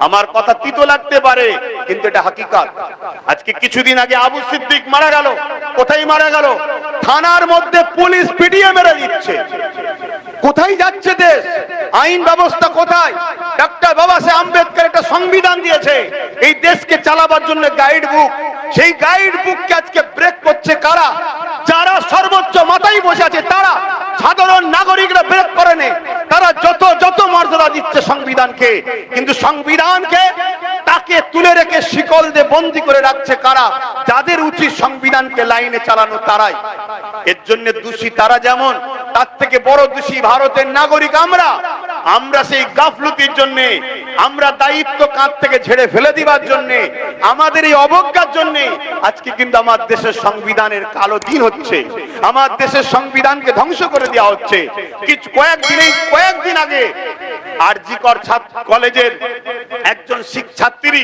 আমার কথা তিতো লাগতে পারে, কিন্তু এটা হাকিকাত। আজকে কিছুদিন আগে আবু সিদ্দিক মারা গেল। কোথায় মারা গেল? থানার মধ্যে পুলিশ পিটিয়ে মেরে দিচ্ছে। কোথায় যাচ্ছে দেশ? আইন ব্যবস্থা কোথায়? ডক্টর বাবা সাহেব আম্বেদকর একটা সংবিধান দিয়েছে এই দেশকে চালাবার জন্য, গাইড বুক। সেই গাইড বুককে আজকে ব্রেক করছে কারা? যারা সর্বোচ্চ মাথায় বসে আছে তারা। সাধারণ নাগরিকরা ব্রেক করে নেই। তারা যত মর্যাদা দিচ্ছে সংবিধানকে, কিন্তু সংবিধানকে তাকে তুলে রেখে শিকল দিয়ে বন্দী করে রাখছে কারা? যাদের উচিত সংবিধানকে লাইনে চালানো তারাই। এর জন্য দোষী তারা যেমন, তার থেকে বড় দোষী ভারতের নাগরিক আমরা। আমরা সেই গাফলতির জন্য, আমরা দায়িত্ব কাঁধ থেকে ঝেড়ে ফেলে দিবার জন্য, আমাদের এই অবজ্ঞার জন্য আজকে কিন্তু আমার দেশের সংবিধানের কালো দিন হচ্ছে। আমার দেশের সংবিধানকে ধ্বংস করে দেওয়া হচ্ছে। কয়েকদিন আগে আরজি কর কলেজের একজন ছাত্রী,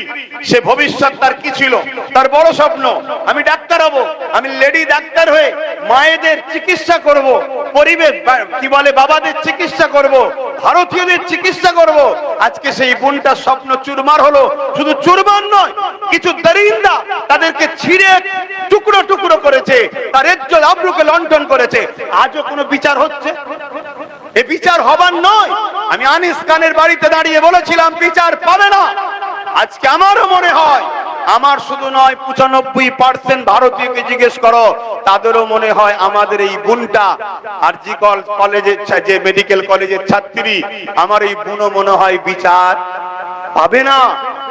সে ভবিষ্যৎ তার কি ছিল? তার বড় স্বপ্ন, আমি ডাক্তার হব, আমি লেডি ডাক্তার হয়ে মায়েদের চিকিৎসা করব, পরিবেশ কি বলে বাবাদের চিকিৎসা করব, ভারতীয়দের চিকিৎসা করব। আজকে সেই বোনটার স্বপ্ন চুরমার হলো। শুধু চুরমার নয়, কিছু দরিন্দা তাদেরকে ছিঁড়ে টুকরো টুকরো করেছে, তার ইজ্জত আবরুকে লণ্ঠন করেছে। আজও কোনো বিচার হচ্ছে? এ বিচার হবার নয়। আমি আনিস খানের বাড়িতে দাঁড়িয়ে বলেছিলাম বিচার পাবে না। আজকে আমারও মনে হয়, আমার শুধু নয় 95% ভারতীয়কে জিজ্ঞেস করো, তাদেরও মনে হয় আমাদের এই বোনটা আরজি কলেজের যে মেডিকেল কলেজের ছাত্রী, আমার এই বোনও মনে হয় বিচার পাবে না।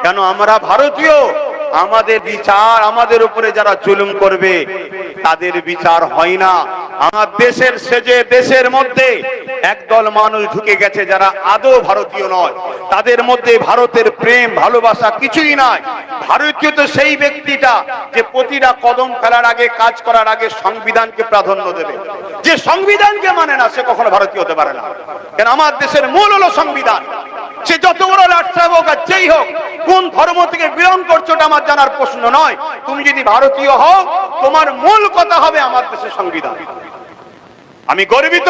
কেন? আমরা ভারতীয়। আমাদের বিচার, আমাদের উপরে যারা জুলুম করবে তাদের বিচার হয় না। আমার দেশের সেজে দেশের মধ্যে একদল মানুষ ঢুকে গেছে যারা আদৌ ভারতীয় নয়। তাদের মধ্যে ভারতের প্রেম ভালোবাসা কিছুই নাই। ভারতীয় তো সেই ব্যক্তিটা যে প্রতিটা কদম ফেলার আগে, কাজ করার আগে সংবিধানকে প্রাধান্য দেবে। যে সংবিধানকে মানে না সে কখনো ভারতীয় হতে পারে না। কেন? আমার দেশের মূল হলো সংবিধান। সে যত বড় লাটসা হোক আর যেই হোক, কোন ধর্ম থেকে বিলং করছো ওটা আমার জানার প্রশ্ন নয়। তুমি যদি ভারতীয় হও, তোমার মূল কথা হবে আমার দেশের সংবিধান। আমি গর্বিত,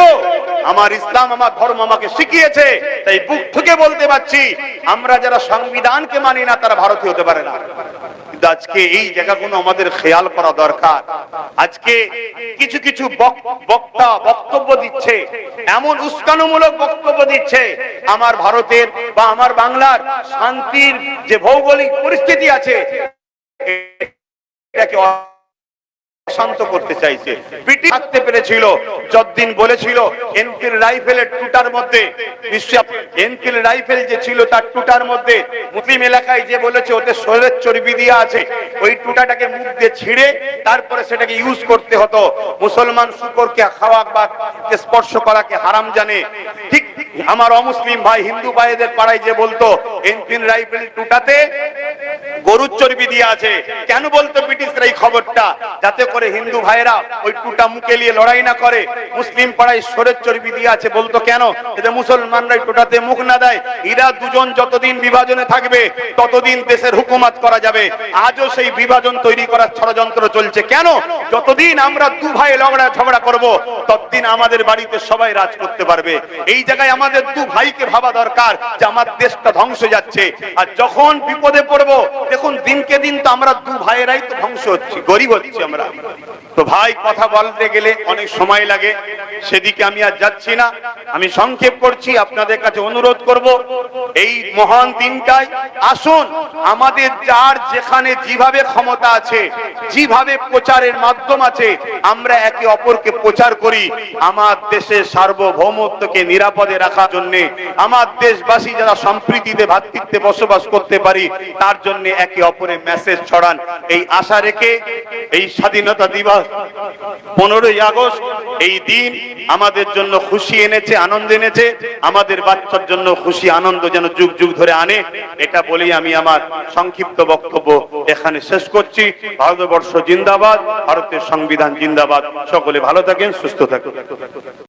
আমার ইসলাম, আমার ধর্ম আমাকে শিখিয়েছে, তাই বুক ঠুকে বলতে পারছি আমরা যারা সংবিধানকে মানি না তারা ভারতীয় হতে পারে না। কিন্তু আজকে এই জায়গাগুলো আমাদের খেয়াল করা দরকার। আজকে কিছু বক্তা বক্তব্য দিচ্ছে, এমন উস্কানিমূলক বক্তব্য দিচ্ছে, আমার ভারতের বা আমার বাংলার শান্তির যে ভৌগোলিক পরিস্থিতি আছে এটাকে শান্ত করতে চাইছে। পিটি থাকতে পেরেছিল যতদিন বলেছিল এনফিল্ড রাইফেলের টুটার মধ্যে, এনফিল্ড রাইফেল যে ছিল তার টুটার মধ্যে মুসলিম এলাকায় যে বলেছে ওতে শরীরের চর্বি দিয়ে আছে, ওই টুটাটাকে মুখ দিয়ে ছিঁড়ে তারপরে সেটাকে ইউজ করতে হতো। মুসলমান শুকরকে খাওয়া বা স্পর্শ করাকে হারাম জানে। ঠিক আমার অমুসলিম ভাই হিন্দু ভাইদের পাড়ায় যে বলতো এনফিল্ড রাইফেল টুটাতে গরুর চর্বি দিয়ে আছে। কেন বলতো ব্রিটিশরা এই খবরটা? যাতে করে হিন্দু ভাইরা ওই টুটা মুখে নিয়ে লড়াই না করে। মুসলিম পাড়ায় শরীরের চর্বি দিয়ে আছে বলতো কেন? যাতে মুসলমানরা টুটাতে মুখ না দেয়। এরা দুজন যতদিন বিভাজনে থাকবে ততদিন দেশের হুকুমত করা যাবে। আজও সেই বিভাজন তৈরি করার ষড়যন্ত্র চলছে। কেন? যতদিন আমরা দু ভাই ঝগড়া করব ততদিন আমাদের বাড়িতে সবাই রাজ করতে পারবে। এই জায়গায় আমাদের দু ভাইকে ভাবা দরকার যে আমার দেশটা ধ্বংস যাচ্ছে। আর যখন বিপদে পড়বো, দেখুন দিনকে দিন তো আমরা দু ভাইয়েরাই তো ধ্বংস হচ্ছি, গরিব হচ্ছি আমরা। তো ভাই কথা বলতে গেলে অনেক সময় লাগে, সেদিকে আমি আর যাচ্ছি না। আমি সংক্ষেপ করছি, আপনাদের কাছে অনুরোধ করব এই মহান দিনটায় আসুন আমাদের যার যেখানে যেভাবে ক্ষমতা আছে, যেভাবে প্রচারের মাধ্যম আছে, আমরা একে অপরকে প্রচার করি আমার দেশের সার্বভৌমত্বকে নিরাপদে রাখার জন্য, আমার দেশবাসী যারা সম্প্রীতিতে ভ্রাতৃত্বে বসবাস করতে পারি তার জন্য একে অপরের মেসেজ ছড়ান। এই আশা রেখে এই স্বাধীনতা দিবস 15ই আগস্ট এই দিন আমাদের জন্য খুশি এনেছে, আনন্দ এনেছে। আমাদের বাচ্চার জন্য খুশি আনন্দ যেন যুগ যুগ ধরে আনে, এটা বলেই আমি আমার সংক্ষিপ্ত বক্তব্য এখানে শেষ করছি। ভারতবর্ষ জিন্দাবাদ, ভারতের সংবিধান জিন্দাবাদ। সকলে ভালো থাকেন, সুস্থ থাকুন।